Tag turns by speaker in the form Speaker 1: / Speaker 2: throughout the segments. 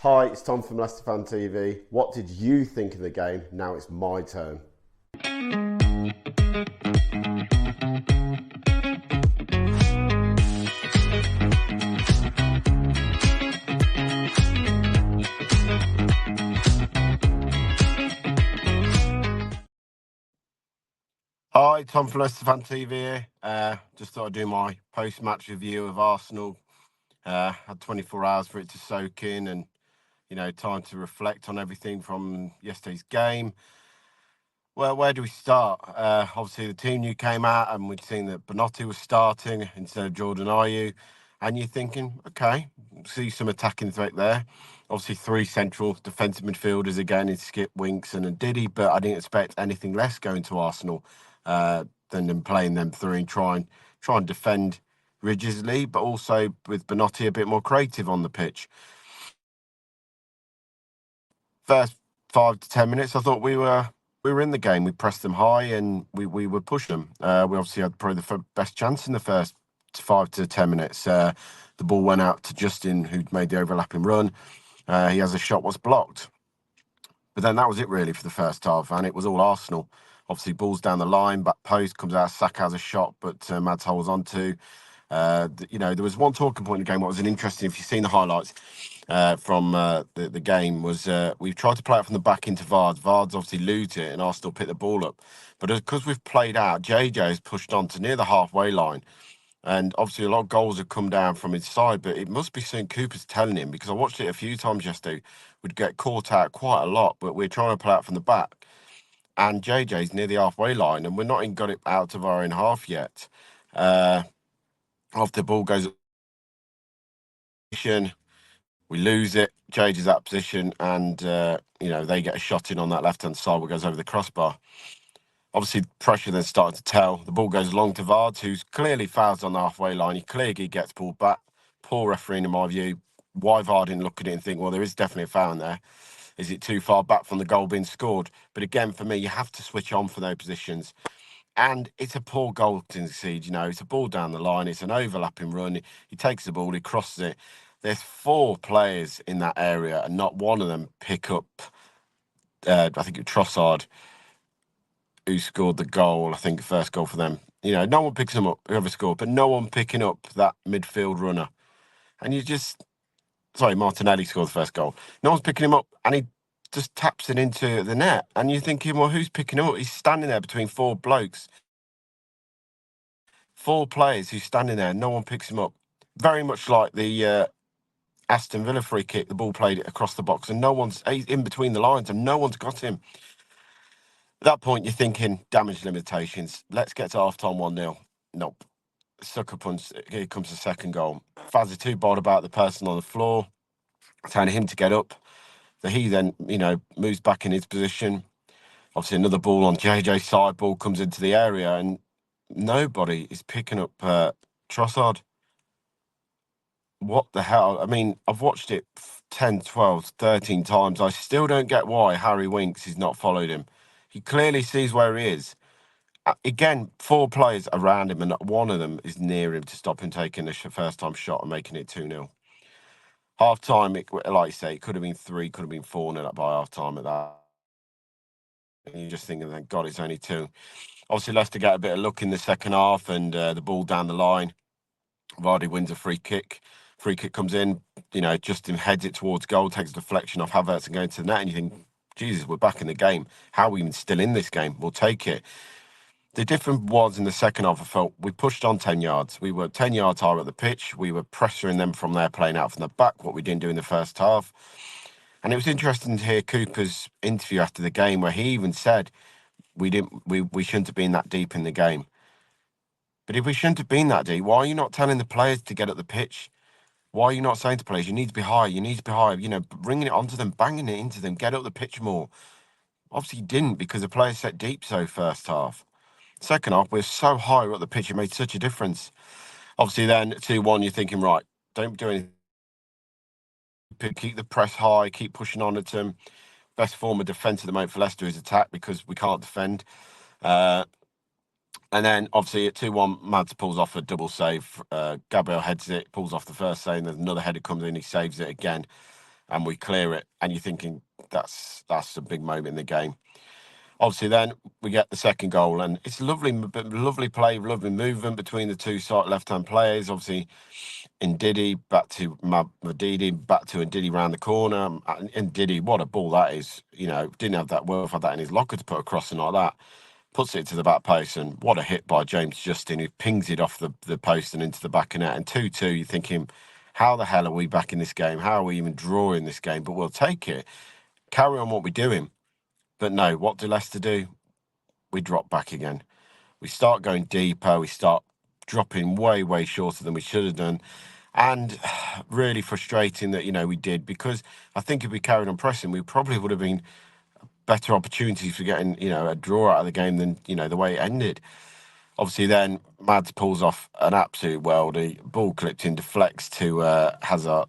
Speaker 1: Hi, it's Tom from Leicester Fan TV. What did you think of the game? Now it's my turn.
Speaker 2: Hi, Tom from Leicester Fan TV here. Just thought I'd do my post-match review of Arsenal. Had 24 hours for it to soak in and, time to reflect on everything from yesterday's game. Well, where do we start? Obviously, the team new came out and we'd seen that Bonotti was starting instead of Jordan Ayew. And you're thinking, okay, see some attacking threat there. Obviously, three central defensive midfielders again in Skip, Winks and Ndidi, but I didn't expect anything less going to Arsenal than them playing them three and try and defend rigidly, but also with Bonotti a bit more creative on the pitch. First 5 to 10 minutes, I thought we were in the game. We pressed them high and we were pushing them. We obviously had probably the best chance in the first 5 to 10 minutes. The ball went out to Justin, who'd made the overlapping run. He has a shot was blocked. But then that was it really for the first half, and it was all Arsenal. Obviously, balls down the line, back post, comes out, Saka has a shot, but Mads holds on to. There was one talking point in the game. What was interesting, if you've seen the highlights from the game, was we've tried to play it from the back into Vards. Vards obviously lose it, and Arsenal pick the ball up. But because we've played out, JJ has pushed on to near the halfway line. And obviously, a lot of goals have come down from his side, but it must be something Cooper's telling him, because I watched it a few times yesterday. We'd get caught out quite a lot, but we're trying to play out from the back. And JJ's near the halfway line, and we're not even got it out of our own half yet. After the ball goes up, we lose it. JJ's out of position, and they get a shot in on that left-hand side, where it goes over the crossbar. Obviously, pressure then starting to tell. The ball goes long to Vards, who's clearly fouls on the halfway line. He clearly gets pulled back. Poor refereeing, in my view. Why Vardy didn't look at it and think, well, there is definitely a foul in there. Is it too far back from the goal being scored? But again, for me, you have to switch on for those positions. And it's a poor goal to concede. It's a ball down the line. It's an overlapping run. He takes the ball, he crosses it. There's four players in that area, and not one of them pick up, I think it was Trossard, who scored the goal, I think, first goal for them. No one picks them up, whoever scored, but no one picking up that midfield runner. And Martinelli scored the first goal. No one's picking him up, and he just taps it into the net. And you're thinking, well, who's picking him up? He's standing there between four blokes. Four players who's standing there, and no one picks him up. Very much like the Aston Villa free kick, the ball played it across the box, and he's in between the lines, and no one's got him. At that point, you're thinking, damage limitations. Let's get to half-time 1-0. Nope. Sucker punch. Here comes the second goal. Faz is too bold about the person on the floor, telling him to get up. So he then, moves back in his position. Obviously, another ball on JJ's side. Ball comes into the area, and nobody is picking up Trossard. What the hell? I mean, I've watched it 10, 12, 13 times. I still don't get why Harry Winks has not followed him. He clearly sees where he is. Again, four players around him, and one of them is near him to stop him taking the first-time shot and making it 2-0. Half-time, like you say, it could have been 3, could have been 4-0 by half-time at that. And you're just thinking, thank God, it's only 2. Obviously, Leicester get a bit of luck in the second half, and the ball down the line. Vardy wins a free kick. Free kick comes in, Justin heads it towards goal, takes a deflection off Havertz and going to the net, and you think, Jesus, we're back in the game. How are we even still in this game? We'll take it. The difference was in the second half, I felt we pushed on 10 yards. We were 10 yards higher at the pitch. We were pressuring them from there, playing out from the back, what we didn't do in the first half. And it was interesting to hear Cooper's interview after the game, where he even said we shouldn't have been that deep in the game. But if we shouldn't have been that deep, why are you not telling the players to get up the pitch? Why are you not saying to players, you need to be high, bringing it onto them, banging it into them, get up the pitch more? Obviously, you didn't, because the players set deep so first half. Second half, we're so high up the pitch, it made such a difference. Obviously, then 2-1, you're thinking, right, don't do anything. Keep the press high, keep pushing on at them. Best form of defence at the moment for Leicester is attack, because we can't defend. And then, obviously, at 2-1, Mads pulls off a double save. Gabriel heads it, pulls off the first save, and there's another header comes in, he saves it again. and we clear it, and you're thinking that's a big moment in the game. Obviously, then we get the second goal, and it's lovely play, lovely movement between the two side left-hand players. Obviously, Ndidi back to Madidi, back to Ndidi round the corner. And Ndidi, what a ball that is! Didn't have that worth had that in his locker to put a crossing like that. Puts it to the back post, and what a hit by James Justin, who pings it off the post and into the back of net. And 2-2, you're thinking, how the hell are we back in this game? How are we even drawing this game? But we'll take it. Carry on what we're doing. But no, what do Leicester do? We drop back again. We start going deeper. We start dropping way, way shorter than we should have done. And really frustrating that, we did, because I think if we carried on pressing, we probably would have been better opportunities for getting, a draw out of the game than, the way it ended. Obviously, then Mads pulls off an absolute worldie. Ball clipped in, deflects to Hazard,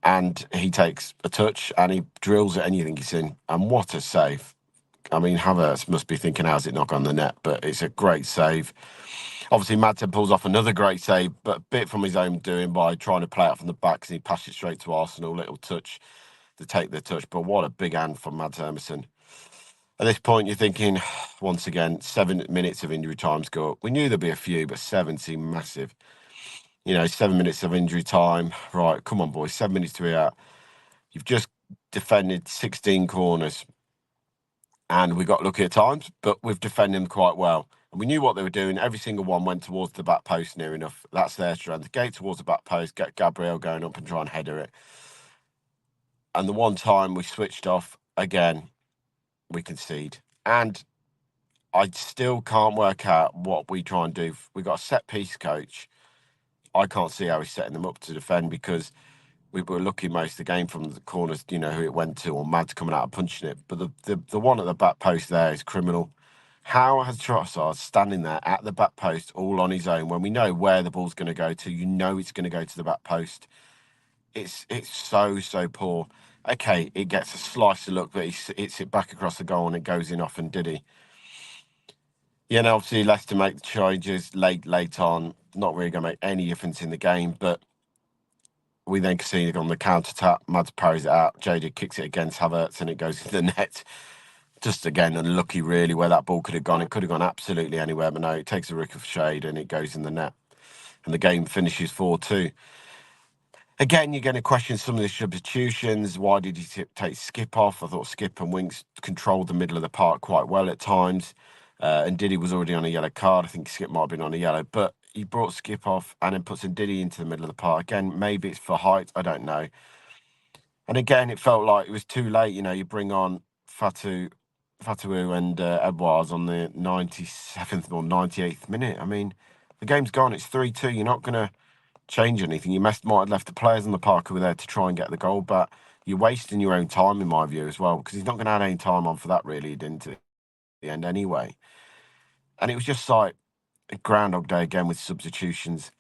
Speaker 2: and he takes a touch and he drills it, and you think he's in. And what a save! I mean, Havertz must be thinking, how's it not gone the net? But it's a great save. Obviously, Madsen pulls off another great save, but a bit from his own doing by trying to play out from the back, because he passed it straight to Arsenal. Little touch to take the touch, but what a big hand from Mads Hermansen. At this point, you're thinking, once again, 7 minutes of injury times go up. We knew there'd be a few, but 7 seemed massive. 7 minutes of injury time. Right, come on, boys, 7 minutes to be out. You've just defended 16 corners, and we got lucky at times, but we've defended them quite well. And we knew what they were doing. Every single one went towards the back post near enough. That's their strength. Gate towards the back post, get Gabriel going up and try and header it. And the one time we switched off, again, we concede. And I still can't work out what we try and do. We got a set piece coach. I can't see how he's setting them up to defend, because we were lucky most of the game from the corners, who it went to, or Mads coming out and punching it. But the one at the back post there is criminal. How has Trossard standing there at the back post all on his own when we know where the ball's going to go to? It's going to go to the back post. It's so poor. Okay, it gets a slice of luck, but it's it back across the goal and it goes in off and Diddy. And obviously Leicester make the changes late on. Not really going to make any difference in the game, but we then concede on the counter-attack. Mads parries it out. JJ kicks it against Havertz and it goes into the net. Just, again, unlucky, really, where that ball could have gone. It could have gone absolutely anywhere, but no, it takes a ricochet and it goes in the net. And the game finishes 4-2. Again, you're going to question some of the substitutions. Why did he take Skip off? I thought Skip and Winks controlled the middle of the park quite well at times. And Diddy was already on a yellow card. I think Skip might have been on a yellow. But he brought Skip off and then puts Diddy into the middle of the park. Again, maybe it's for height. I don't know. And again, it felt like it was too late. You bring on Fatu and Edwards on the 97th or 98th minute. I mean, the game's gone. It's 3-2. You're not going to change anything. You might have left the players on the park who were there to try and get the goal, but you're wasting your own time, in my view, as well, because he's not going to add any time on for that, really. He didn't at the end anyway. And it was just like a Groundhog Day again with substitutions.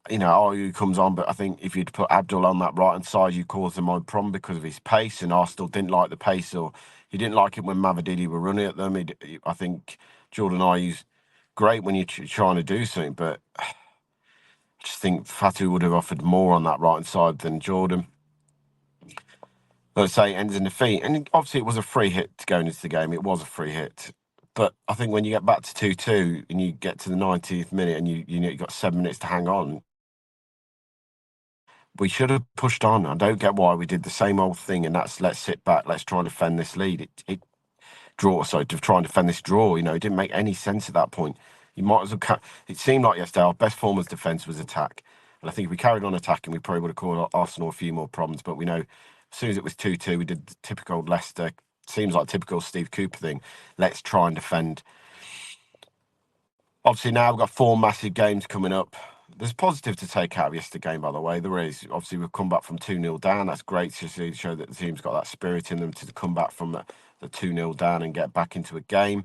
Speaker 2: Ayew comes on, but I think if you'd put Abdul on that right-hand side, you cause him a problem because of his pace, and Arsenal didn't like the pace, or he didn't like it when Mavididi were running at them. I think Jordan Ayew's great when you're trying to do something, but I just think Fatu would have offered more on that right-hand side than Jordan. Let's say it ends in defeat. And obviously it was a free hit to go into the game. It was a free hit. But I think when you get back to 2-2 and you get to the 90th minute and you've got 7 minutes to hang on, we should have pushed on. I don't get why we did the same old thing, and that's let's sit back, let's try and defend this lead. To try and defend this draw. It didn't make any sense at that point. You might as well. It seemed like yesterday our best form of defence was attack, and I think if we carried on attacking, we probably would have caused Arsenal a few more problems. But we know as soon as it was 2-2, we did the typical Leicester. Seems like typical Steve Cooper thing. Let's try and defend. Obviously, now we've got 4 massive games coming up. There's positive to take out of yesterday's game, by the way. There is. Obviously, we've come back from 2-0 down. That's great to show that the team's got that spirit in them to come back from the 2-0 down and get back into a game.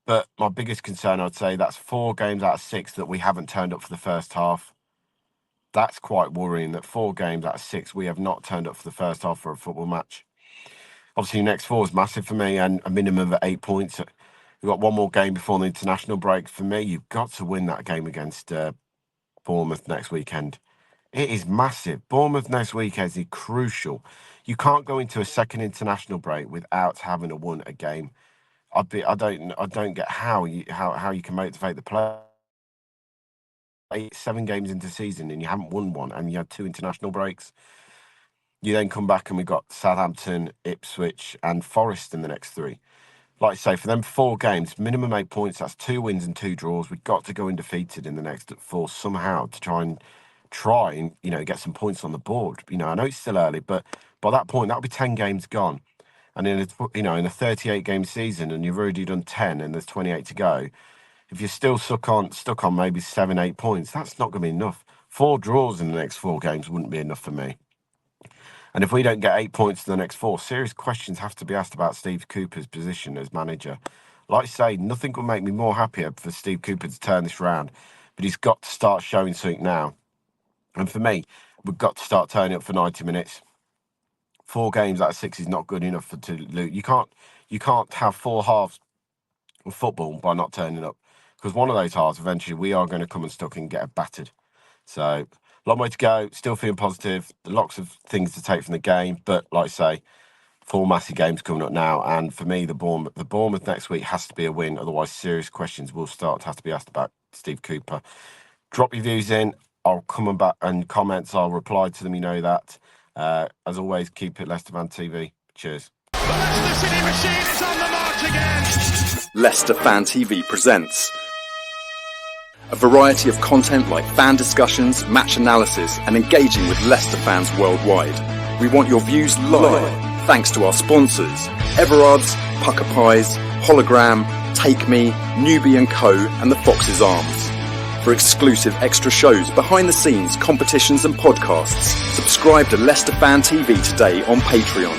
Speaker 2: But my biggest concern, I'd say, that's 4 games out of 6 that we haven't turned up for the first half. That's quite worrying, that 4 games out of 6 we have not turned up for the first half for a football match. Obviously, next 4 is massive for me, and a minimum of 8 points. We've got one more game before the international break. For me, you've got to win that game against Bournemouth next weekend. It is massive. Bournemouth next weekend is crucial. You can't go into a second international break without having won a game. I don't get how you can motivate the player. 7 games into the season and you haven't won one, and you had 2 international breaks. You then come back and we've got Southampton, Ipswich, and Forest in the next 3. Like I say, for them 4 games, minimum 8 points. That's 2 wins and 2 draws. We've got to go undefeated in the next 4 somehow to try and get some points on the board. I know it's still early, but by that point that'll be 10 games gone. And in a 38 game season, and you've already done 10, and there's 28 to go. If you're still stuck on maybe 7-8 points, that's not going to be enough. 4 draws in the next 4 games wouldn't be enough for me. And if we don't get 8 points in the next 4, serious questions have to be asked about Steve Cooper's position as manager. Like I say, nothing would make me more happier for Steve Cooper to turn this round, but he's got to start showing something now. And for me, we've got to start turning up for 90 minutes. 4 games out of 6 is not good enough to lose. You can't have 4 halves of football by not turning up, because one of those halves eventually we are going to come unstuck and get battered. So, long way to go. Still feeling positive. Lots of things to take from the game, but like I say, 4 massive games coming up now, and for me, the Bournemouth next week has to be a win. Otherwise, serious questions will start to have to be asked about Steve Cooper. Drop your views in. I'll come back and comments. I'll reply to them. You know that. As always, keep it Leicester Fan TV. Cheers.
Speaker 3: The Leicester City machine is on the march again.
Speaker 4: Leicester Fan TV presents a variety of content like fan discussions, match analysis, and engaging with Leicester fans worldwide. We want your views live, thanks to our sponsors, Everard's, Pucker Pies, Hologram, Take Me, Newbie & Co, and the Fox's Arms. For exclusive extra shows, behind the scenes, competitions and podcasts, subscribe to Leicester Fan TV today on Patreon.